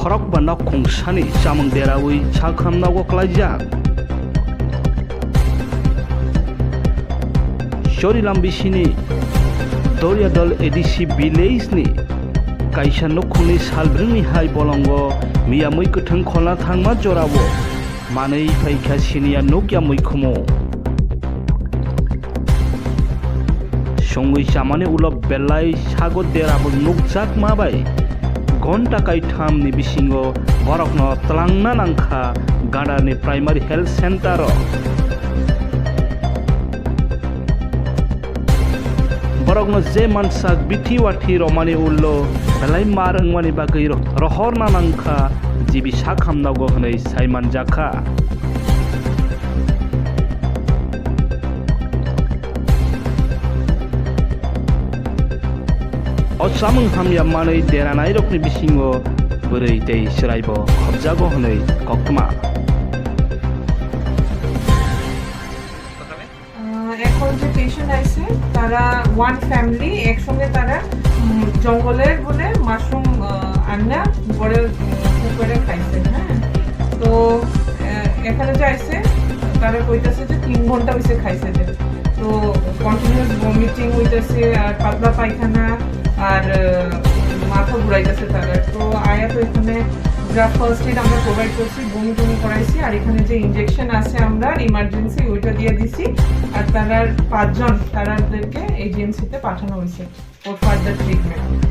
Khorokba nokhungsani samang derawi chakhamnago klajak. Charilam bisini Doryadol edisi village ni kaisa nokhungni salbrungni hai bolongo miya muikhumu khola thangma jorabo manei phaikha siniya nokya muikhumu songui samani ulop belai Sago derabo nukjak mabai gonta kaitham ni bisingo borokno tlangna nangkha gada ni primary health center borokno je mansak bithi wathi romani ullo belai marangwani bagwi rohorna nangkha jibi sakhamnago hnai saiman jakha Samang hamya manai deranai rokni bisingo bwrwi tei sraibo khobjago hnai koktwma এখন যে patient আছে তারা one family একসঙ্গে তারা জঙ্গলের বলে mushroom আন্না পরে করে খাইছে হ্যাঁ তো এখানে যে আইছে তারা কইতাছে যে 3 ঘন্টা হইছে খাইছে যে তো কন্টিনিউয়াস ভমিটিং হইতাছে আর পাতলা পায়খানা আর মাথা ঘুরাইতেছে তারা তো আয়া তো এখানে যা ফার্স্ট এড আমরা প্রোভাইড করছি বমি টমি করাইছি আর এখানে যে ইনজেকশন আছে আমরা ইমার্জেন্সি ওইটা দিয়ে দিছি আর তারার 5 জন তারাদেরকে এজেন্সিতে পাঠানো হয়েছে ফর ফার্দার ট্রিটমেন্ট